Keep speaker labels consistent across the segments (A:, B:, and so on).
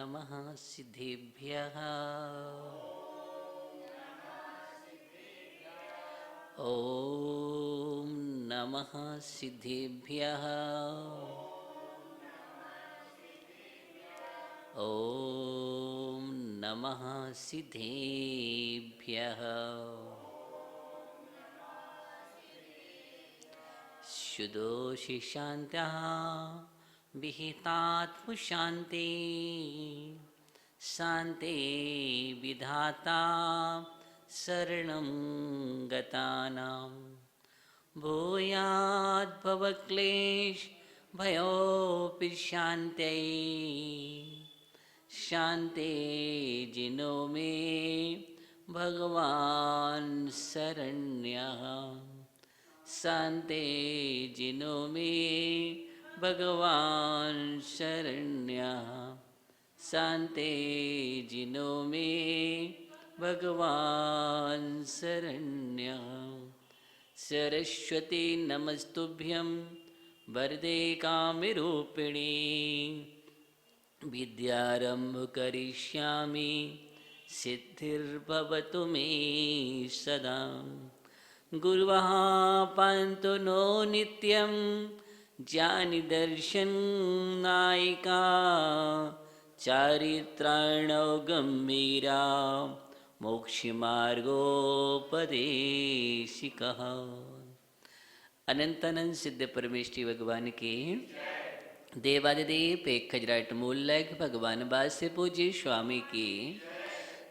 A: नमः सिद्धेभ्यः। ॐ नमः सिद्धेभ्यः। ॐ नमः सिद्धेभ्यः। शुदोषि शान्त्या विहितात्मशान्ति शान्ते विधाता शरणं गतानां भूयाद्भवक्लेश भयोऽपि शान्त्यै शान्ते जिनो मे भगवान् शरण्यः शान्ते जिनो मे भगवान् शरण्यः शान्ते जिनो मे भगवान् शरण्यः। सरस्वती नमस्तुभ्यं वरदे कामरूपिणी विद्यारम्भ करिष्यामि सिद्धिर्भवतु मे सदा। गुरुः पान्तु नो नित्यं ज्ञानिदर्शन नायिका चारित्राणौ गम्भीरा मोक्षमार्गोपदेशिकः। अनंतानंद सिद्ध परमेष्टि भगवान के देवादिदेव पेखजराट मूलक भगवान बास्य पूज्य स्वामी की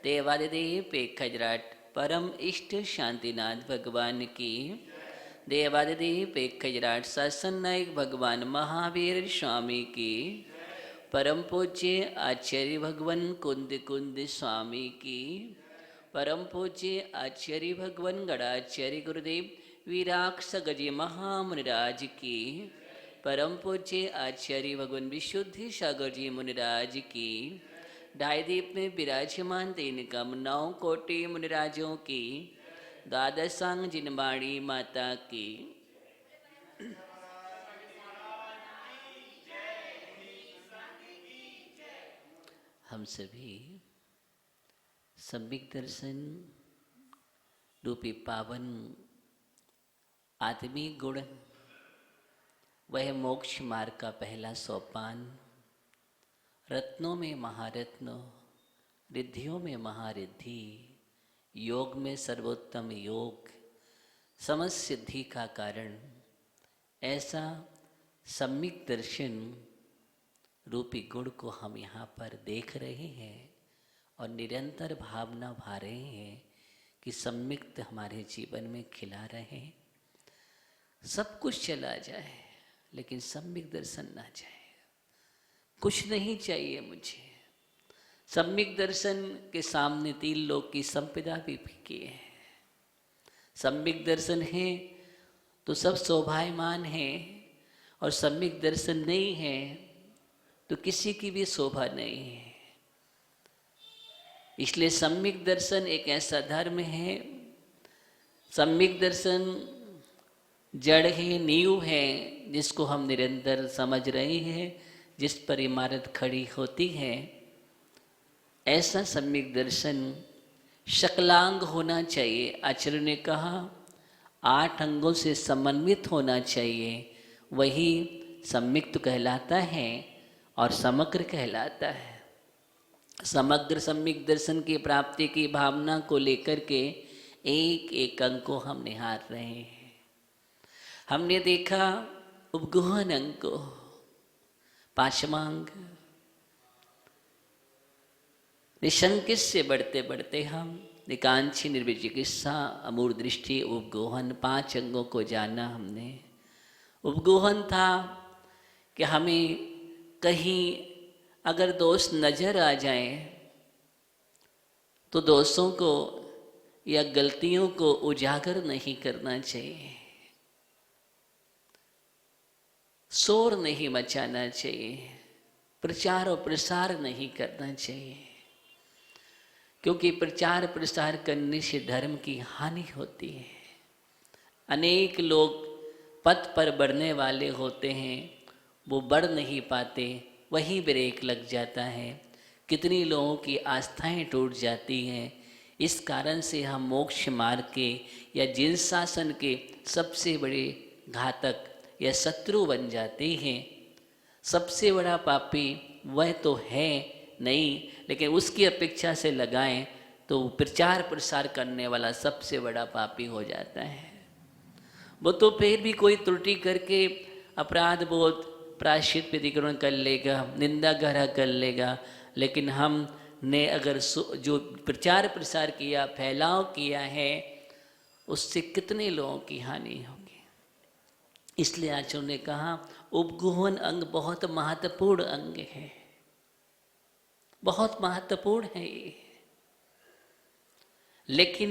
A: देवादिदेव पेखजराट परम इष्ट शांतिनाथ भगवान की देवादिदेव पेखजराट शासन नायक भगवान महावीर स्वामी की परम पूज्य आचार्य भगवान कुंद कुंद स्वामी की परम पूज्य आचार्य भगवान गणाचार्य गुरुदेव वीराक्ष गजी महामुनिराज की परम पूज्य आचार्य भगवान विशुद्धि सागर जी मुनिराज की ढाई दीप में विराजमान तीन कामनाओं कोटि मुनिराजों की द्वादशांग जिनवाणी माता की हम सभी सम्यक दर्शन रूपी पावन आत्मीय गुण वह मोक्ष मार्ग का पहला सोपान रत्नों में महारत्न रिद्धियों में महारिद्धि योग में सर्वोत्तम योग समस्त सिद्धि का कारण ऐसा सम्यक दर्शन रूपी गुण को हम यहाँ पर देख रहे हैं और निरंतर भावना भा रहे हैं कि सम्यक हमारे जीवन में खिला रहे। सब कुछ चला जाए लेकिन सम्यक दर्शन ना जाए। कुछ नहीं चाहिए मुझे। सम्यक दर्शन के सामने तीन लोग की संपदा भी फीकी है। सम्यक दर्शन है तो सब शोभायमान है और सम्यक दर्शन नहीं है तो किसी की भी शोभा नहीं है। इसलिए सम्यक दर्शन एक ऐसा धर्म है, सम्यक दर्शन जड़ है, नींव है जिसको हम निरंतर समझ रहे हैं, जिस पर इमारत खड़ी होती है। ऐसा सम्यक दर्शन शकलांग होना चाहिए। आचार्य ने कहा 8 अंगों से समन्वित होना चाहिए, वही सम्यक कहलाता है और समग्र कहलाता है। समग्र सम्यक दर्शन की प्राप्ति की भावना को लेकर के एक एक अंग को हम निहार रहे हैं। हमने देखा उपगुहन अंग को, पांचवांग निशंकित से बढ़ते बढ़ते हम निकांक्षी निर्विचिकित्सा अमूर दृष्टि उपगोहन 5 अंगों को जाना हमने। उपगोहन था कि हमें कहीं अगर दोष नजर आ जाए तो दोषों को या गलतियों को उजागर नहीं करना चाहिए, शोर नहीं मचाना चाहिए, प्रचार और प्रसार नहीं करना चाहिए, क्योंकि प्रचार प्रसार करने से धर्म की हानि होती है। अनेक लोग पथ पर बढ़ने वाले होते हैं, वो बढ़ नहीं पाते, वहीं ब्रेक लग जाता है। कितनी लोगों की आस्थाएं टूट जाती हैं। इस कारण से हम मोक्ष मार्ग के या जिन शासन के सबसे बड़े घातक या शत्रु बन जाते हैं। सबसे बड़ा पापी वह तो है नहीं, लेकिन उसकी अपेक्षा से लगाएं तो प्रचार प्रसार करने वाला सबसे बड़ा पापी हो जाता है। वो तो फिर भी कोई त्रुटि करके अपराध बोध प्रायश्चित प्रतिक्रमण कर लेगा, निंदा ग्रह कर लेगा, लेकिन हमने अगर जो प्रचार प्रसार किया, फैलाव किया है, उससे कितने लोगों की हानि होगी। इसलिए आचार्यों ने कहा उपगुहन अंग बहुत महत्वपूर्ण अंग है, बहुत महत्वपूर्ण है ये। लेकिन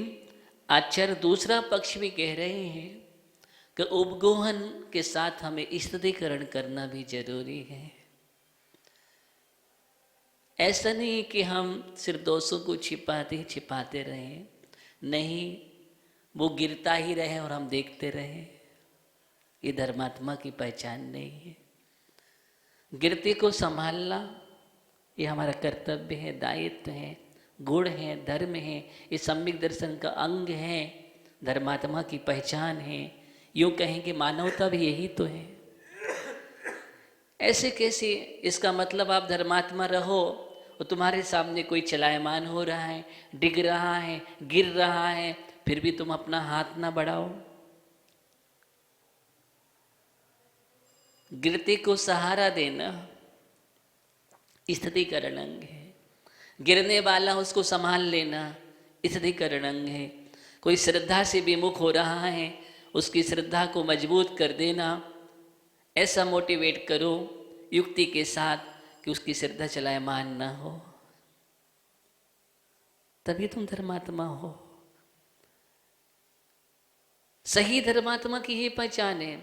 A: आचार्य दूसरा पक्ष भी कह रहे हैं कि उपगोहन के साथ हमें स्तुतिकरण करना भी जरूरी है। ऐसा नहीं कि हम सिर्फ दोषों को छिपाते रहें, नहीं, वो गिरता ही रहे और हम देखते रहें, ये धर्मात्मा की पहचान नहीं है। गिरते को संभालना ये हमारा कर्तव्य है, दायित्व है, गुण है, धर्म है, ये सम्यक दर्शन का अंग है, धर्मात्मा की पहचान है। यूँ कहेंगे मानवता भी यही तो है। ऐसे कैसे, इसका मतलब आप धर्मात्मा रहो और तुम्हारे सामने कोई चलायमान हो रहा है, डिग रहा है, गिर रहा है, फिर भी तुम अपना हाथ ना बढ़ाओ। गिरते को सहारा देना स्तुतिकरण अंग है। गिरने वाला उसको संभाल लेना स्तुतिकरण अंग है। कोई श्रद्धा से विमुख हो रहा है, उसकी श्रद्धा को मजबूत कर देना, ऐसा मोटिवेट करो युक्ति के साथ कि उसकी श्रद्धा चलायमान ना हो, तभी तुम धर्मात्मा हो। सही धर्मात्मा की ही पहचान है।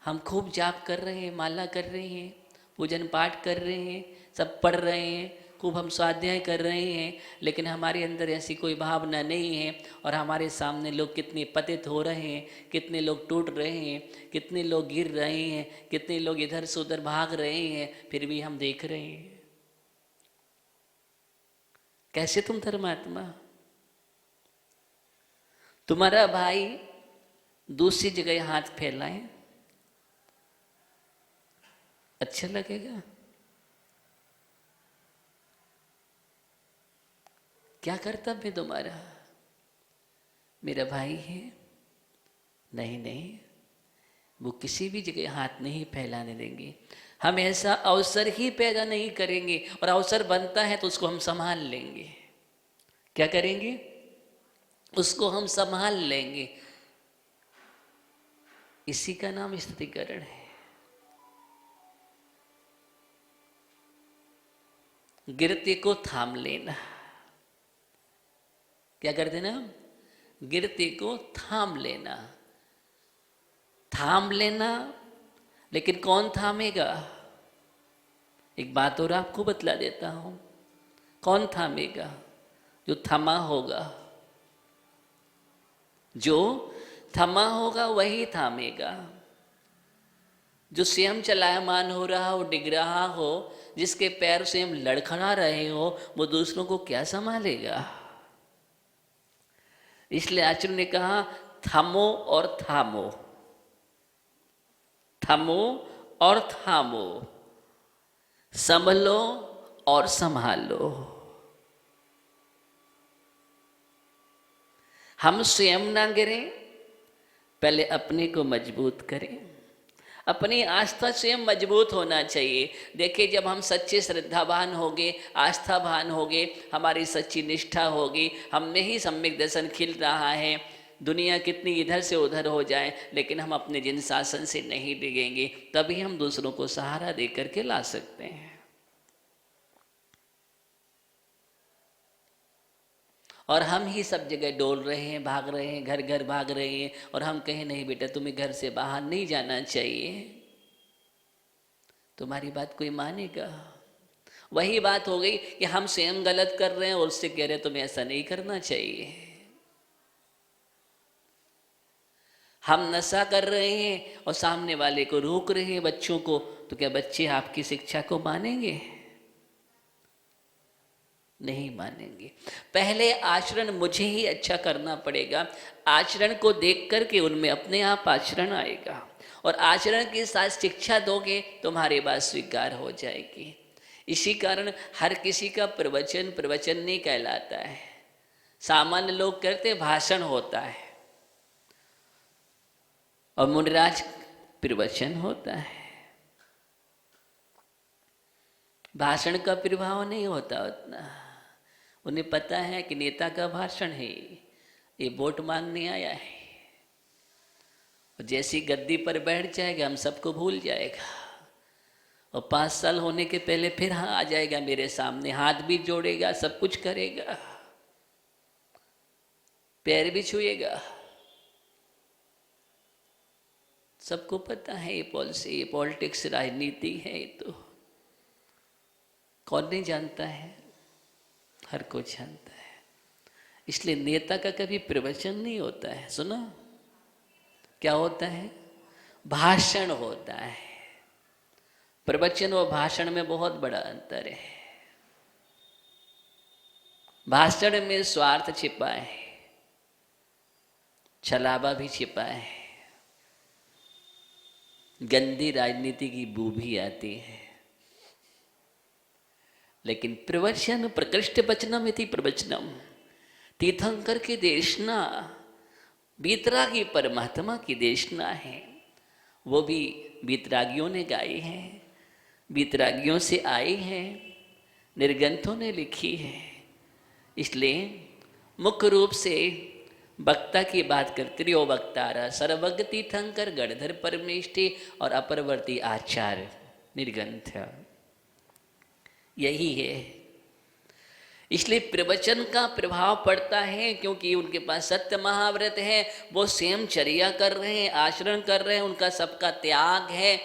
A: हम खूब जाप कर रहे हैं, माला कर रहे हैं, पूजन पाठ कर रहे हैं, सब पढ़ रहे हैं, खूब हम स्वाध्याय कर रहे हैं, लेकिन हमारे अंदर ऐसी कोई भावना नहीं है। और हमारे सामने लोग कितने पतित हो रहे हैं, कितने लोग टूट रहे हैं, कितने लोग गिर रहे हैं, कितने लोग इधर से उधर भाग रहे हैं, फिर भी हम देख रहे हैं। कैसे तुम धर्मात्मा? तुम्हारा भाई दूसरी जगह हाथ फैलाए, अच्छा लगेगा? क्या कर्तव्य है तुम्हारा? मेरा भाई है, नहीं नहीं, वो किसी भी जगह हाथ नहीं फैलाने देंगे। हम ऐसा अवसर ही पैदा नहीं करेंगे, और अवसर बनता है तो उसको हम संभाल लेंगे। क्या करेंगे? उसको हम संभाल लेंगे। इसी का नाम स्तुतिकरण है। गिरते को थाम लेना। क्या कर देना? गिरते को थाम लेना। थाम लेना, लेकिन कौन थामेगा? एक बात और आपको बतला देता हूं, कौन थामेगा? जो थमा होगा, जो थमा होगा वही थामेगा। जो स्वयं चलायमान हो रहा हो, डिग रहा हो, जिसके पैर स्वयं लड़खड़ा रहे हो, वो दूसरों को क्या संभालेगा? इसलिए आचार्य ने कहा थमो और थामो, थमो और थामो, संभलो और संभालो। हम स्वयं ना गिरें, पहले अपने को मजबूत करें। अपनी आस्था स्वयं मजबूत होना चाहिए। देखिए, जब हम सच्चे श्रद्धावान होंगे, आस्थावान होंगे, हमारी सच्ची निष्ठा होगी, हम में ही सम्यक दर्शन खिल रहा है। दुनिया कितनी इधर से उधर हो जाए, लेकिन हम अपने जिन शासन से नहीं डिगेंगे, तभी हम दूसरों को सहारा दे करके ला सकते हैं। और हम ही सब जगह डोल रहे हैं, भाग रहे हैं, घर घर भाग रहे हैं, और हम कहें नहीं बेटा तुम्हें घर से बाहर नहीं जाना चाहिए। तुम्हारी बात कोई मानेगा? वही बात हो गई कि हम स्वयं गलत कर रहे हैं और उससे कह रहे हैं तुम्हें ऐसा नहीं करना चाहिए। हम नशा कर रहे हैं और सामने वाले को रोक रहे हैं, बच्चों को, तो क्या बच्चे आपकी शिक्षा को मानेंगे? नहीं मानेंगे। पहले आचरण मुझे ही अच्छा करना पड़ेगा। आचरण को देख करके उनमें अपने आप आचरण आएगा, और आचरण के साथ शिक्षा दोगे तुम्हारी बात स्वीकार हो जाएगी। इसी कारण हर किसी का प्रवचन प्रवचन नहीं कहलाता है। सामान्य लोग करते भाषण होता है, और मुनिराज प्रवचन होता है। भाषण का प्रभाव नहीं होता उतना। उन्हें पता है कि नेता का भाषण है, ये वोट मांगने आया है, और जैसी गद्दी पर बैठ जाएगा हम सबको भूल जाएगा, और 5 साल होने के पहले फिर हाँ आ जाएगा मेरे सामने, हाथ भी जोड़ेगा, सब कुछ करेगा, पैर भी छुएगा। सबको पता है ये पॉलिसी, ये पॉलिटिक्स, राजनीति है। ये तो कौन नहीं जानता है, हर कोई जानता है। इसलिए नेता का कभी प्रवचन नहीं होता है। सुनो, क्या होता है? भाषण होता है। प्रवचन और भाषण में बहुत बड़ा अंतर है। भाषण में स्वार्थ छिपा है, छलावा भी छिपा है, गंदी राजनीति की बू भी आती है। लेकिन प्रवचन प्रकृष्ट वचनम इति प्रवचनम, तीर्थंकर की देशना, बीतरागी परमात्मा की देशना है। वो भी बीतरागियों ने गाई है, बीतरागियों से आई है, निर्गंथों ने लिखी है। इसलिए मुख्य रूप से वक्ता की बात करते रहो। वक्तारा सर्वज्ञ तीर्थंकर गणधर परमेष्टि और अपरवर्ती आचार्य निर्गंथ, यही है। इसलिए प्रवचन का प्रभाव पड़ता है, क्योंकि उनके पास सत्य महाव्रत है, वो स्वयं चर्या कर रहे हैं, आचरण कर रहे हैं, उनका सबका त्याग है।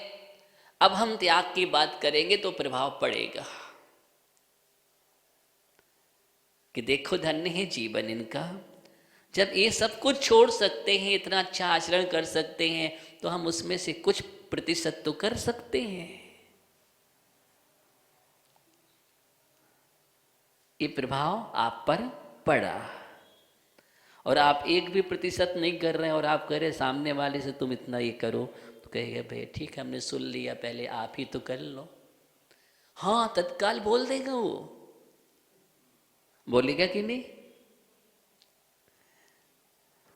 A: अब हम त्याग की बात करेंगे तो प्रभाव पड़ेगा कि देखो धन्य है जीवन इनका, जब ये सब कुछ छोड़ सकते हैं, इतना अच्छा आचरण कर सकते हैं, तो हम उसमें से कुछ प्रतिशत तो कर सकते हैं। ये प्रभाव आप पर पड़ा, और आप 1 भी प्रतिशत नहीं कर रहे हैं, और आप कह रहे सामने वाले से तुम इतना ये करो, तो कहेगा भाई ठीक है हमने सुन लिया, पहले आप ही तो कर लो। हाँ, तत्काल बोल देगा वो, बोलेगा कि नहीं?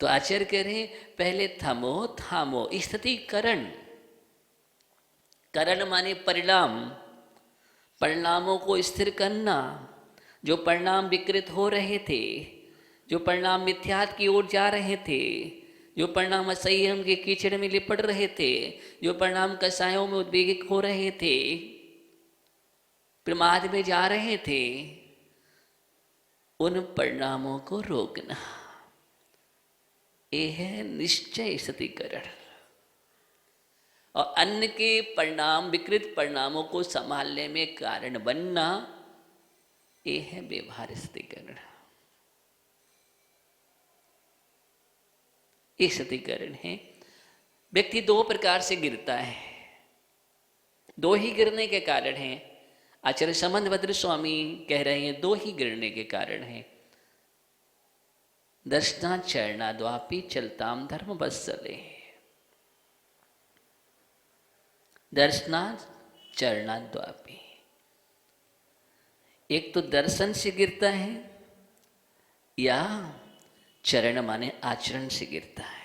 A: तो आचार्य कह रहे पहले थमो थामो, स्थितिकरण। करण माने परिणाम, परिणामों को स्थिर करना। जो परिणाम विकृत हो रहे थे, जो परिणाम मिथ्यात की ओर जा रहे थे, जो परिणाम असंयम के कीचड़ में लिपट रहे थे, जो परिणाम कसायों में उद्वेगित हो रहे थे, प्रमाद में जा रहे थे, उन परिणामों को रोकना, ये है निश्चय स्थितिकरण। और अन्य के परिणाम, विकृत परिणामों को संभालने में कारण बनना, ये है व्यवहार स्थितिकरण। ये स्थितिकरण है। व्यक्ति 2 प्रकार से गिरता है, 2 ही गिरने के कारण हैं। आचार्य संबंधभद्र स्वामी कह रहे हैं 2 ही गिरने के कारण हैं। दर्शना चरणा द्वापी चलताम धर्म बत्सले। दर्शना चरणा द्वापी, एक तो दर्शन से गिरता है, या चरण माने आचरण से गिरता है।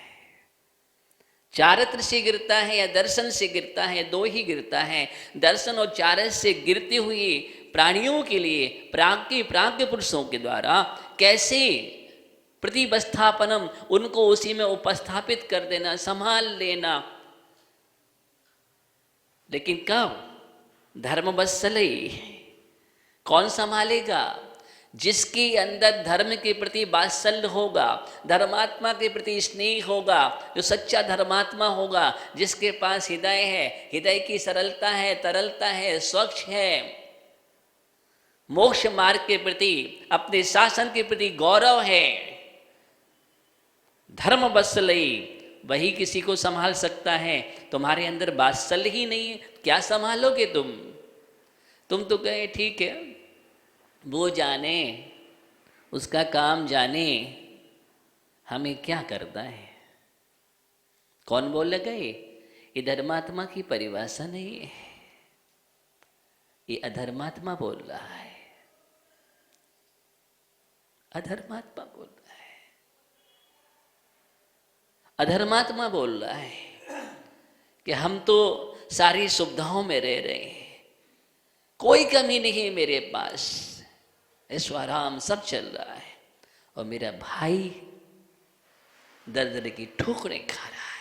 A: चारित्र से गिरता है या दर्शन से गिरता है, 2 ही गिरता है। दर्शन और चारित्र से गिरते हुए प्राणियों के लिए प्राज्ञ पुरुषों के द्वारा कैसे प्रतिवस्थापनम, उनको उसी में उपस्थापित कर देना, संभाल लेना। लेकिन कब? धर्म बत्सले। कौन संभालेगा? जिसके अंदर धर्म के प्रति वात्सल्य होगा, धर्मात्मा के प्रति स्नेह होगा, जो सच्चा धर्मात्मा होगा, जिसके पास हृदय है, हृदय की सरलता है, तरलता है, स्वच्छ है, मोक्ष मार्ग के प्रति, अपने शासन के प्रति गौरव है, धर्म वत्सलयी, वही किसी को संभाल सकता है। तुम्हारे अंदर वात्सल्य ही नहीं है, क्या संभालोगे तुम? तुम तो कहे ठीक है वो जाने, उसका काम जाने, हमें क्या करना है। कौन बोल गए? ये धर्मात्मा की परिभाषा नहीं है, ये अधर्मात्मा बोल रहा है। अधर्मात्मा बोल रहा है, अधर्मात्मा बोल रहा है कि हम तो सारी सुविधाओं में रह रहे हैं, कोई कमी नहीं है मेरे पास, ऐश्वर्याम सब चल रहा है, और मेरा भाई दर दर की ठोकरें खा रहा है,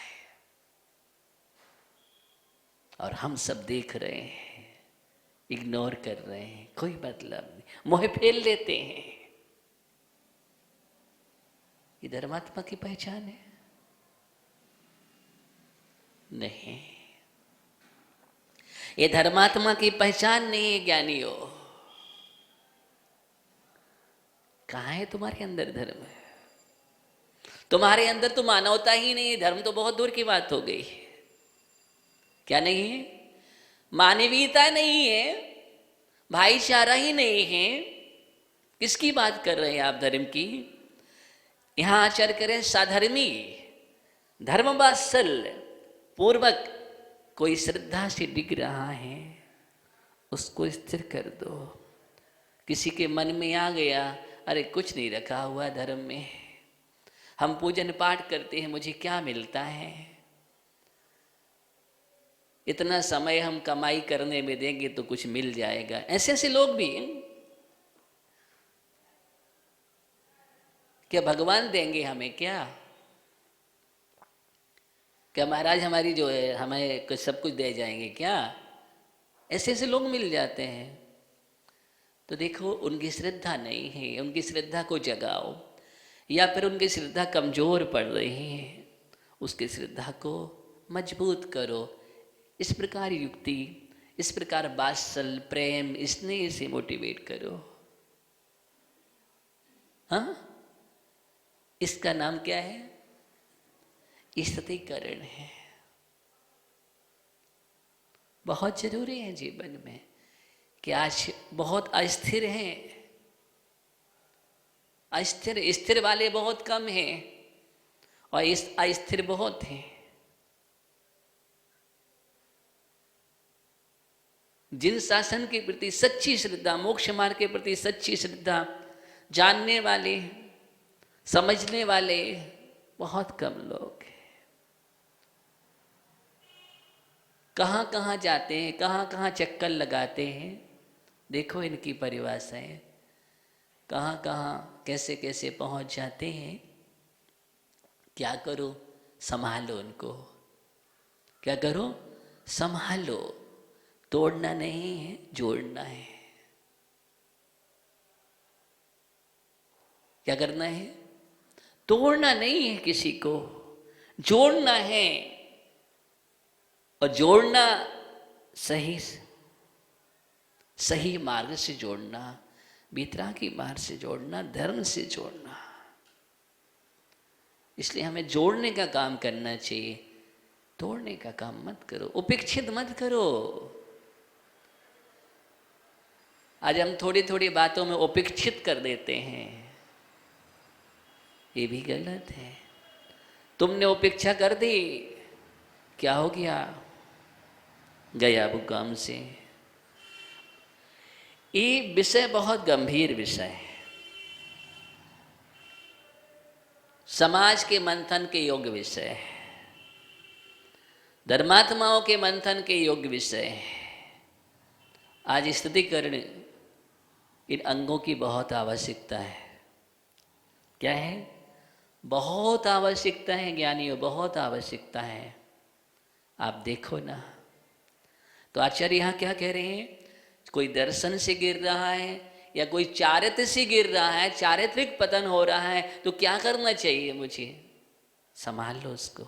A: और हम सब देख रहे हैं, इग्नोर कर रहे हैं, कोई मतलब नहीं, मोह फेल लेते हैं। ये धर्मात्मा की पहचान है? नहीं, ये धर्मात्मा की पहचान नहीं है ज्ञानियों। कहाँ है तुम्हारे अंदर धर्म? तुम्हारे अंदर तो मानवता ही नहीं है, धर्म तो बहुत दूर की बात हो गई। क्या नहीं है? मानवीयता नहीं है, भाईचारा ही नहीं है। किसकी बात कर रहे हैं आप धर्म की? यहां आचार्य करें साधर्मी, धर्मवात्सल पूर्वक कोई श्रद्धा से डिग रहा है, उसको स्थिर कर दो। किसी के मन में आ गया, अरे कुछ नहीं रखा हुआ धर्म में, हम पूजन पाठ करते हैं, मुझे क्या मिलता है, इतना समय हम कमाई करने में देंगे तो कुछ मिल जाएगा। ऐसे ऐसे लोग भी हैं। क्या भगवान देंगे हमें? क्या महाराज हमारी जो है हमें कुछ सब कुछ दे जाएंगे क्या? ऐसे ऐसे लोग मिल जाते हैं। तो देखो, उनकी श्रद्धा नहीं है, उनकी श्रद्धा को जगाओ, या फिर उनकी श्रद्धा कमजोर पड़ रही है, उसकी श्रद्धा को मजबूत करो। इस प्रकार युक्ति, इस प्रकार वात्सल, प्रेम, स्नेह से मोटिवेट करो। हाँ, इसका नाम क्या है? स्तुतिकरण है। बहुत जरूरी है जीवन में कि आज बहुत अस्थिर हैं, स्थिर वाले बहुत कम हैं और इस अस्थिर बहुत हैं। जिन शासन के प्रति सच्ची श्रद्धा, मोक्ष मार्ग के प्रति सच्ची श्रद्धा, जानने वाले, समझने वाले बहुत कम लोग हैं। कहाँ कहाँ जाते हैं, कहाँ कहाँ चक्कर लगाते हैं, देखो इनकी परिभाषाएं, कहाँ कहाँ कैसे कैसे पहुंच जाते हैं। क्या करो? संभालो उनको। क्या करो? संभालो। तोड़ना नहीं है, जोड़ना है। क्या करना है? तोड़ना नहीं है किसी को, जोड़ना है। और जोड़ना सही मार्ग से जोड़ना, वितरागी मार्ग से जोड़ना, धर्म से जोड़ना। इसलिए हमें जोड़ने का काम करना चाहिए, तोड़ने का काम मत करो, उपेक्षित मत करो। आज हम थोड़ी थोड़ी बातों में उपेक्षित कर देते हैं, ये भी गलत है। तुमने उपेक्षा कर दी, क्या हो गया? गया वो काम से। ये विषय बहुत गंभीर विषय है, समाज के मंथन के योग्य विषय है, धर्मात्माओं के मंथन के योग्य विषय है। आज स्तुतिकरण, इन अंगों की बहुत आवश्यकता है। क्या है? बहुत आवश्यकता है ज्ञानियों, बहुत आवश्यकता है। आप देखो ना, तो आचार्य यहाँ क्या कह रहे हैं? कोई दर्शन से गिर रहा है या कोई चारित्र से गिर रहा है, चारित्रिक पतन हो रहा है, तो क्या करना चाहिए मुझे? संभाल लो उसको,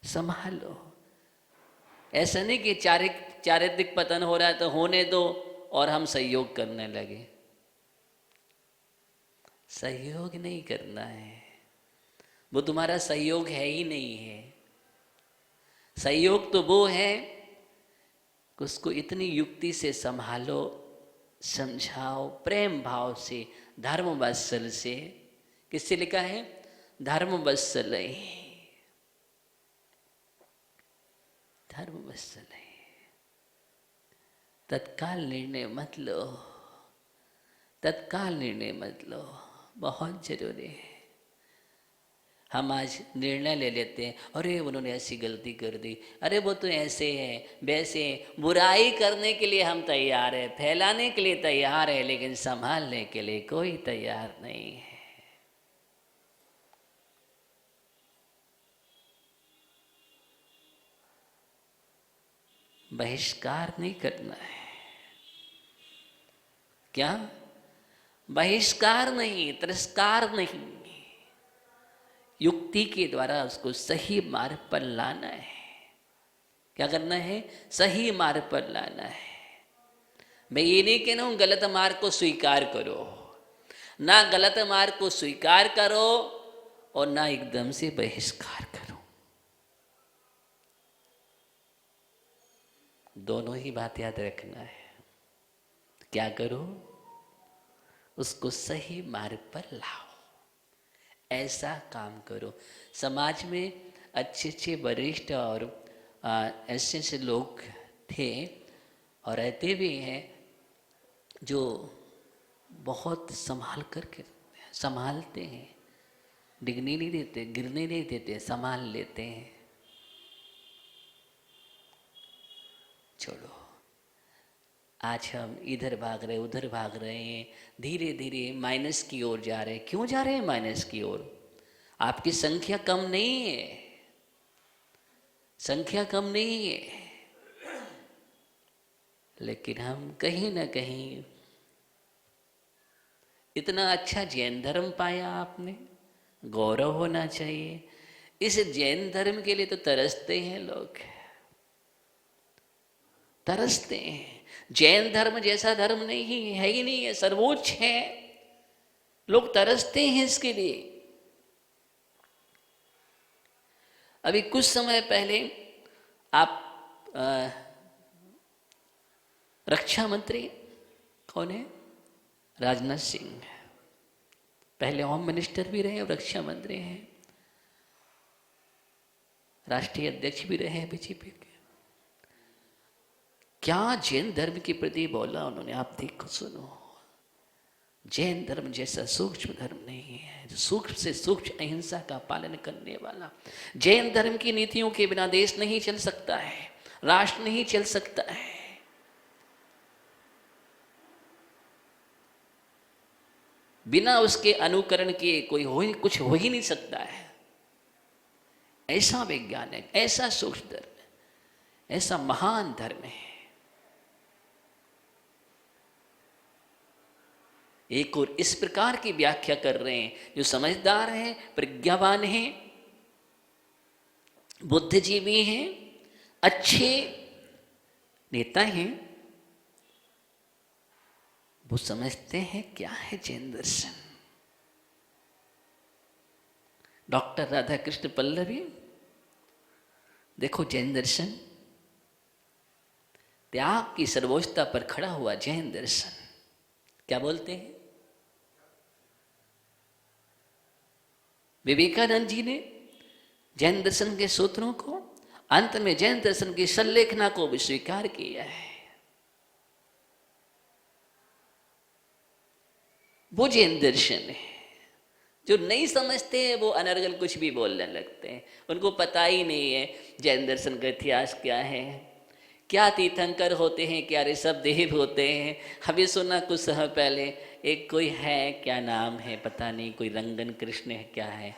A: संभाल लो। ऐसा नहीं कि चारित्रिक पतन हो रहा है तो होने दो और हम सहयोग करने लगे। सहयोग नहीं करना है, वो तुम्हारा सहयोग है ही नहीं है। सहयोग तो वो है कि उसको इतनी युक्ति से संभालो समझाओ प्रेम भाव से, धर्म वत्सल से। किससे लिखा है? धर्म वत्सल, धर्म वत्सल। तत्काल निर्णय मत लो, तत्काल निर्णय मत लो, बहुत जरूरी है। हम आज निर्णय ले लेते हैं, अरे उन्होंने ऐसी गलती कर दी, अरे वो तो ऐसे है वैसे है। बुराई करने के लिए हम तैयार है, फैलाने के लिए तैयार है, लेकिन संभालने के लिए कोई तैयार नहीं है। बहिष्कार नहीं करना है। क्या? बहिष्कार नहीं, तिरस्कार नहीं, युक्ति के द्वारा उसको सही मार्ग पर लाना है। क्या करना है? सही मार्ग पर लाना है। मैं ये नहीं कह रहा हूं गलत मार्ग को स्वीकार करो, ना गलत मार्ग को स्वीकार करो और ना एकदम से बहिष्कार करो। दोनों ही बात याद रखना है। क्या करो? उसको सही मार्ग पर लाओ, ऐसा काम करो। समाज में अच्छे अच्छे वरिष्ठ और ऐसे ऐसे लोग थे और रहते भी हैं जो बहुत संभाल करके संभालते हैं, डिगने नहीं देते, गिरने नहीं देते, संभाल लेते हैं। छोड़ो, आज हम इधर भाग रहे उधर भाग रहे हैं, धीरे धीरे माइनस की ओर जा रहे हैं। क्यों जा रहे हैं माइनस की ओर? आपकी संख्या कम नहीं है, संख्या कम नहीं है, लेकिन हम कहीं ना कहीं इतना अच्छा जैन धर्म पाया आपने, गौरव होना चाहिए। इस जैन धर्म के लिए तो तरसते हैं लोग, तरसते हैं। जैन धर्म जैसा धर्म नहीं है ही नहीं है, सर्वोच्च है, लोग तरसते हैं इसके लिए। अभी कुछ समय पहले आप रक्षा मंत्री कौन है? राजनाथ सिंह, पहले होम मिनिस्टर भी रहे और रक्षा मंत्री हैं, राष्ट्रीय अध्यक्ष भी रहे हैं बीजेपी के। क्या जैन धर्म के प्रति बोला उन्होंने, आप देखो सुनो। जैन धर्म जैसा सूक्ष्म धर्म नहीं है, जो सूक्ष्म से सूक्ष्म अहिंसा का पालन करने वाला। जैन धर्म की नीतियों के बिना देश नहीं चल सकता है, राष्ट्र नहीं चल सकता है। बिना उसके अनुकरण के कुछ हो ही नहीं सकता है। ऐसा वैज्ञानिक, ऐसा सूक्ष्म धर्म, ऐसा महान धर्म है। एक और इस प्रकार की व्याख्या कर रहे हैं जो समझदार हैं, प्रज्ञावान हैं, बुद्धिजीवी हैं, अच्छे नेता हैं, वो समझते हैं क्या है जैन दर्शन। डॉक्टर राधाकृष्ण पल्लवी, देखो जैन दर्शन, त्याग की सर्वोच्चता पर खड़ा हुआ जैन दर्शन। क्या बोलते हैं? विवेकानंद जी ने जैन दर्शन के सूत्रों को, अंत में जैन दर्शन की संलेखना को भी स्वीकार किया है। वो जैन दर्शन है। जो नहीं समझते हैं वो अनर्गल कुछ भी बोलने लगते हैं, उनको पता ही नहीं है जैन दर्शन का इतिहास क्या है, क्या तीर्थंकर होते हैं, क्या ऋषभ देव होते हैं। अभी सुना कुछ समय पहले एक कोई है, क्या नाम है पता नहीं, कोई रंगन कृष्ण है क्या है,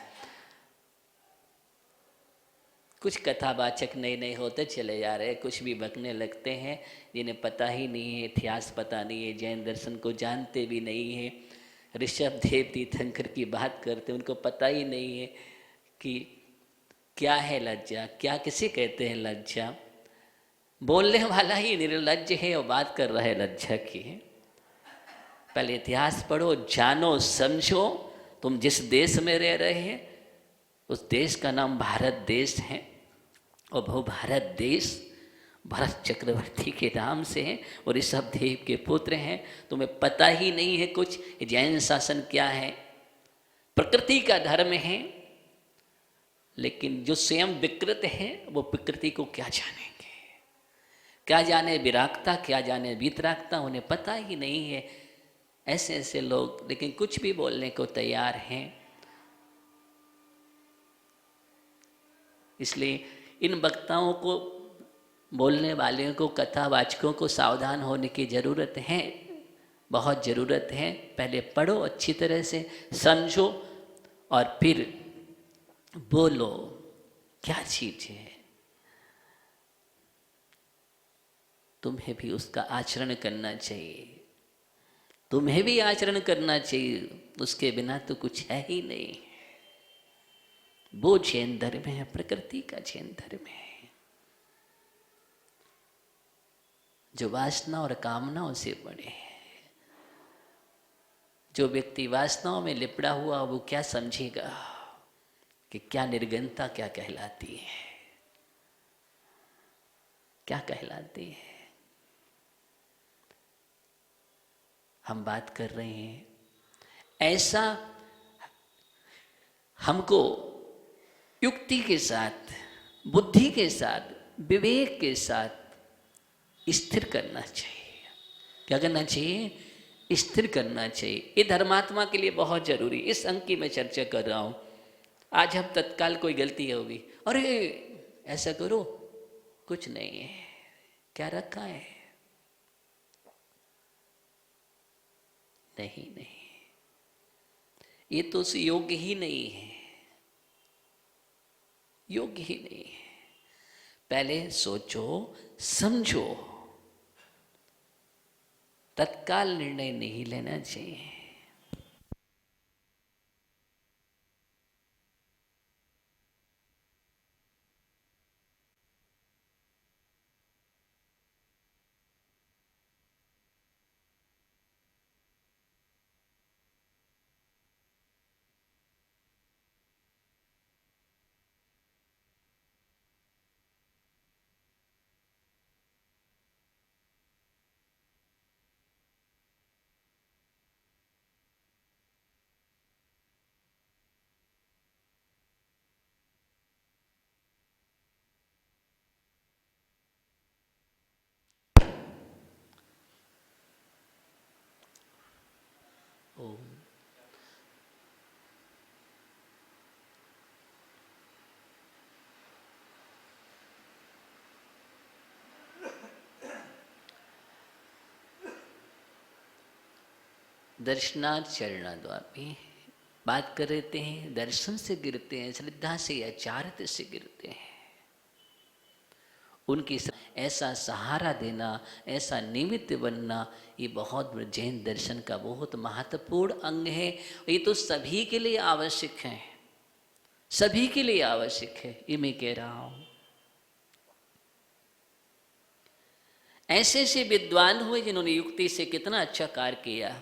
A: कुछ कथावाचक नए नए होते चले जा रहे हैं, कुछ भी बकने लगते हैं जिन्हें पता ही नहीं है, इतिहास पता नहीं है, जैन दर्शन को जानते भी नहीं है। ऋषभ देव तीर्थंकर की बात करते, उनको पता ही नहीं है कि क्या है लज्जा, क्या किसे कहते हैं लज्जा। बोलने वाला ही निर्लज्ज है और बात कर रहा है लज्जा की। पहले इतिहास पढ़ो, जानो, समझो। तुम जिस देश में रह रहे हैं उस देश का नाम भारत देश है और वो भारत देश भरत चक्रवर्ती के नाम से हैं और ऋषभ देव के पुत्र हैं। तुम्हें पता ही नहीं है कुछ जैन शासन क्या है, प्रकृति का धर्म है। लेकिन जो स्वयं विकृत है वो प्रकृति को क्या जानेंगे, क्या जाने विरागता, क्या जाने वीतरागता, उन्हें पता ही नहीं है। ऐसे ऐसे लोग लेकिन कुछ भी बोलने को तैयार हैं। इसलिए इन वक्ताओं को, बोलने वाले को, कथावाचकों को सावधान होने की ज़रूरत है, बहुत ज़रूरत है। पहले पढ़ो, अच्छी तरह से समझो और फिर बोलो क्या चीज़ है। तुम्हें भी उसका आचरण करना चाहिए, तुम्हें भी आचरण करना चाहिए, उसके बिना तो कुछ है ही नहीं। वो जैन धर्म है, प्रकृति का जैन धर्म है, जो वासना और कामनाओं से बने हैं। जो व्यक्ति वासनाओं में लिपटा हुआ वो क्या समझेगा कि क्या निर्गुणता क्या कहलाती है, क्या कहलाती है। हम बात कर रहे हैं, ऐसा हमको युक्ति के साथ, बुद्धि के साथ, विवेक के साथ स्थिर करना चाहिए। क्या करना चाहिए? स्थिर करना चाहिए। ये धर्मात्मा के लिए बहुत जरूरी। इस अंक की मैं चर्चा कर रहा हूं। आज हम तत्काल कोई गलती होगी, अरे ऐसा करो, कुछ नहीं है, क्या रखा है? नहीं नहीं, ये तो उस योग्य ही नहीं है, योग्य ही नहीं है। पहले सोचो समझो, तत्काल निर्णय नहीं लेना चाहिए। ओम। दर्शनाथ चरणाद्वापी बात कर रहे हैं, दर्शन से गिरते हैं, श्रद्धा से, आचार्य से गिरते हैं। उनकी ऐसा सहारा देना, ऐसा निमित्त बनना, ये बहुत जैन दर्शन का बहुत महत्वपूर्ण अंग है। ये तो सभी के लिए आवश्यक है, सभी के लिए आवश्यक है, ये मैं कह रहा हूं। ऐसे ऐसे विद्वान हुए जिन्होंने युक्ति से कितना अच्छा कार्य किया।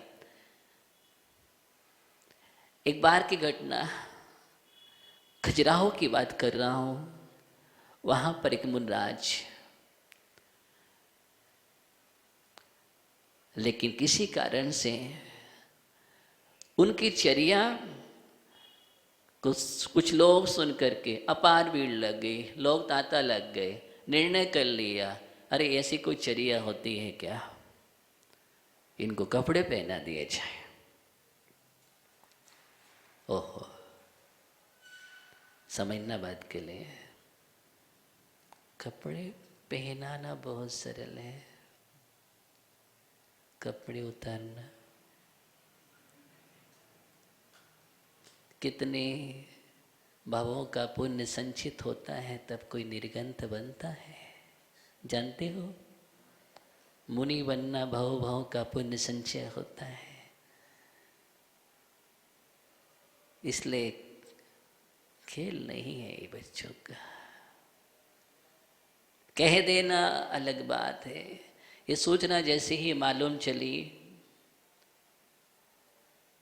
A: एक बार की घटना, खजुराहो की बात कर रहा हूं। वहां पर एक मुनराज, लेकिन किसी कारण से उनकी चर्या कुछ लोग सुन करके अपार भीड़ लग गई, लोग तांता लग गए, निर्णय कर लिया, अरे ऐसी कोई चर्या होती है क्या, इनको कपड़े पहना दिए जाए। ओहो, समझना बात के लिए, कपड़े पहनाना बहुत सरल है, कपड़े उतारना कितने भावों का पुण्य संचित होता है, तब कोई निर्गंथ बनता है। जानते हो, मुनि बनना भाव भाव का पुण्य संचय होता है। इसलिए खेल नहीं है ये बच्चों का। कह देना अलग बात है, ये सोचना जैसे ही मालूम चली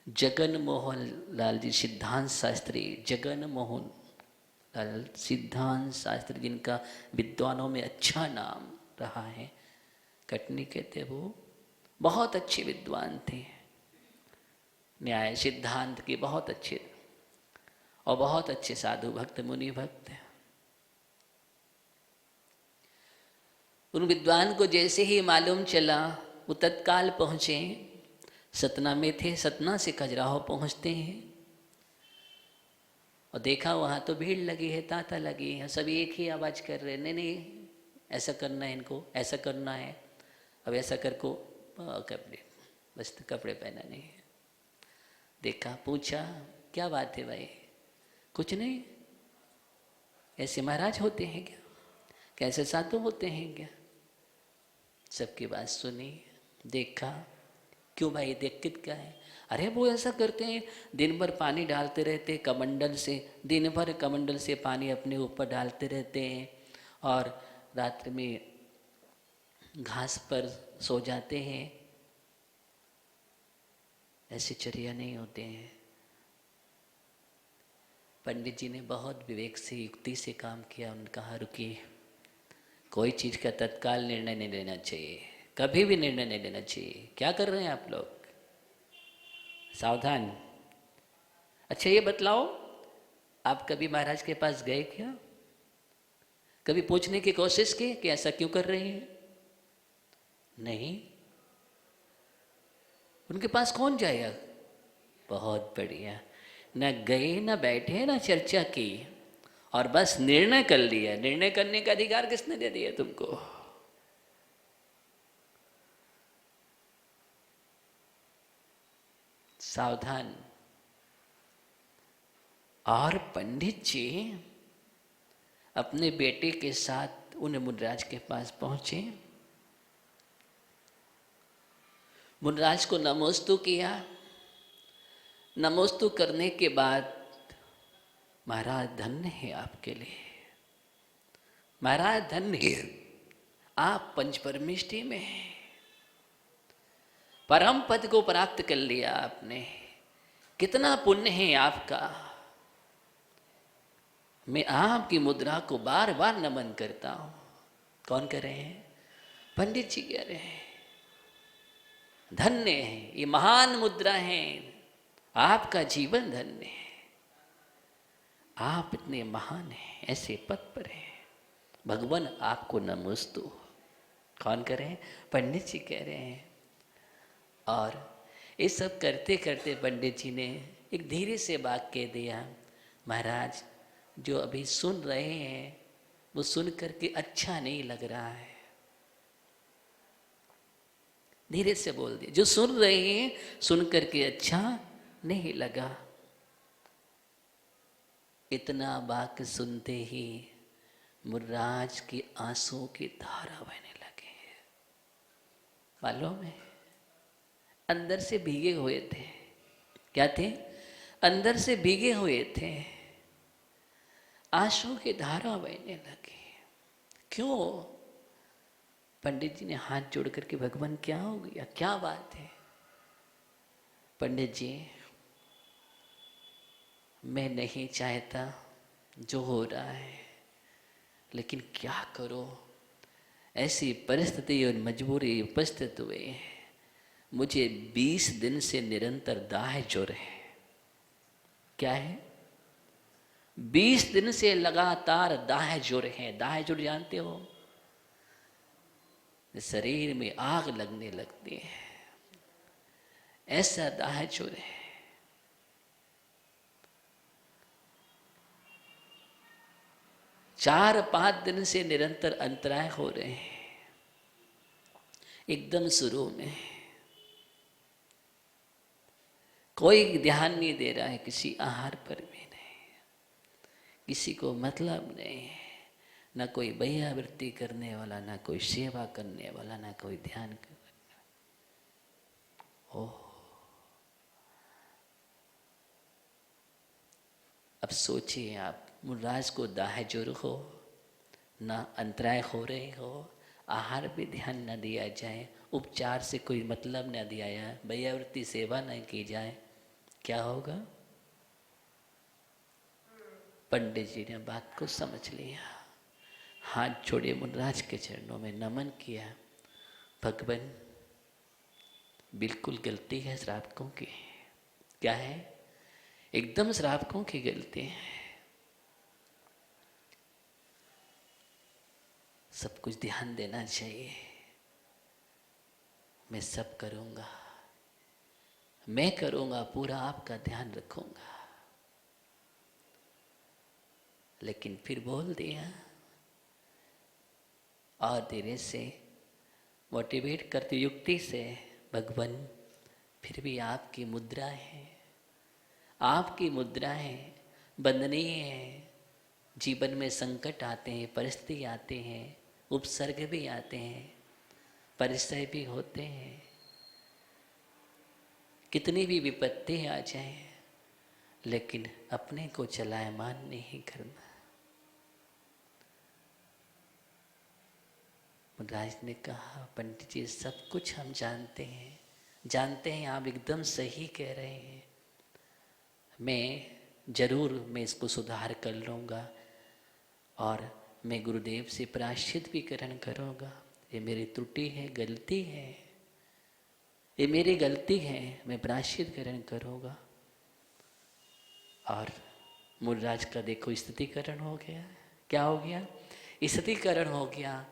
A: जगन मोहन लाल जी सिद्धांत शास्त्री, जगन मोहन लाल सिद्धांत शास्त्री, जिनका विद्वानों में अच्छा नाम, रहा है। कटनी के थे वो, बहुत अच्छे विद्वान थे, न्याय सिद्धांत के बहुत अच्छे और बहुत अच्छे साधु भक्त मुनि भक्त। उन विद्वान को जैसे ही मालूम चला वो तत्काल पहुँचे। सतना में थे, सतना से खजुराहो पहुँचते हैं और देखा वहाँ तो भीड़ लगी है, तांता लगी है, सभी एक ही आवाज़ कर रहे, नहीं नहीं ऐसा करना है, इनको ऐसा करना है, अब ऐसा कर को कपड़े बस कपड़े पहनाने हैं। देखा, पूछा क्या बात है भाई? कुछ नहीं, ऐसे महाराज होते हैं क्या? कैसे साधु होते हैं क्या? सबकी बात सुनी, देखा, क्यों भाई दिक्कत क्या है? अरे वो ऐसा करते हैं, दिन भर पानी डालते रहते कमंडल से, दिन भर कमंडल से पानी अपने ऊपर डालते रहते हैं और रात्रि में घास पर सो जाते हैं। ऐसे चर्या नहीं होते हैं। पंडित जी ने बहुत विवेक से, युक्ति से काम किया। उन्होंने कहा रुकिए, कोई चीज़ का तत्काल निर्णय नहीं लेना चाहिए, कभी भी निर्णय नहीं लेना चाहिए। क्या कर रहे हैं आप लोग? सावधान। अच्छा ये बतलाओ, आप कभी महाराज के पास गए क्या? कभी पूछने की कोशिश की कि ऐसा क्यों कर रहे हैं? नहीं। उनके पास कौन जाएगा? बहुत बढ़िया, न गए, न बैठे, न चर्चा की और बस निर्णय कर लिया। निर्णय करने का अधिकार किसने दे दिया तुमको? सावधान। और पंडित जी अपने बेटे के साथ उन मुनिराज के पास पहुंचे। मुनिराज को नमोस्तु किया। नमोस्तु करने के बाद, महाराज धन्य है आपके लिए, महाराज धन्य है, आप पंचपरमेष्ठी में हैं, परम पद को प्राप्त कर लिया आपने, कितना पुण्य है आपका। मैं आपकी मुद्रा को बार बार नमन करता हूं। कौन कह रहे हैं? पंडित जी कह रहे हैं। धन्य है, ये महान मुद्रा है, आपका जीवन धन्य है, आप इतने महान हैं, ऐसे पद पर हैं, भगवान आपको नमोस्तु। कौन कह रहे हैं? पंडित जी कह रहे हैं। और ये सब करते करते पंडित जी ने एक धीरे से बात कह दिया, महाराज जो अभी सुन रहे हैं वो सुन करके अच्छा नहीं लग रहा है। धीरे से बोल दिया, जो सुन रहे हैं सुन करके अच्छा नहीं लगा। इतना वाक्य सुनते ही मुनिराज के आंसुओं की धारा बहने लगे। मालूम है, अंदर से भीगे हुए थे। क्या थे? अंदर से भीगे हुए थे, आंसू की धारा बहने लगी। क्यों? पंडित जी ने हाथ जोड़ करके, भगवान क्या हो गया, क्या बात है? पंडित जी, मैं नहीं चाहता जो हो रहा है, लेकिन क्या करो, ऐसी परिस्थिति और मजबूरी उपस्थित हुई। मुझे 20 दिन से निरंतर दाह जोर है। क्या है? 20 दिन से लगातार दाह जोर है। दाह जोर जानते हो? शरीर में आग लगने लगती है, ऐसा दाह जोर है। चार 5 दिन से निरंतर अंतराय हो रहे हैं। एकदम शुरू में कोई ध्यान नहीं दे रहा है, किसी आहार पर भी नहीं, किसी को मतलब नहीं है, ना कोई भैयावृत्ति करने वाला, ना कोई सेवा करने वाला, ना कोई ध्यान करने वाला। ओह, अब सोचिए आप, मुनिराज को दाह जोर हो, ना अंतराय हो रहे हो, आहार पे ध्यान न दिया जाए, उपचार से कोई मतलब न दिया जाए, भैयावृत्ति सेवा न की जाए, क्या होगा? पंडित जी ने बात को समझ लिया। हाथ जोड़े मुनराज के चरणों में नमन किया। भगवान, बिल्कुल गलती है श्रावकों की। क्या है? एकदम श्रावकों की गलती है। सब कुछ ध्यान देना चाहिए। मैं सब करूँगा, मैं करूँगा, पूरा आपका ध्यान रखूँगा। लेकिन फिर बोल दिया और धीरे से मोटिवेट करती युक्ति से, भगवान फिर भी आपकी मुद्रा है, आपकी मुद्रा है, बंदनीय है। जीवन में संकट आते हैं, परिस्थिति आते हैं, उपसर्ग भी आते हैं, परिचय भी होते हैं। कितनी भी विपत्ति आ जाए, लेकिन अपने को चलायमान नहीं करना। मुनराज ने कहा, पंडित जी सब कुछ हम जानते हैं, जानते हैं, आप एकदम सही कह रहे हैं। मैं इसको सुधार कर लूँगा और मैं गुरुदेव से प्रायश्चित भी करूँगा। ये मेरी त्रुटि है, गलती है, ये मेरी गलती है, मैं प्रायश्चित करूँगा। और मुनराज का देखो स्थितिकरण हो गया। क्या हो गया? स्थितिकरण हो गया।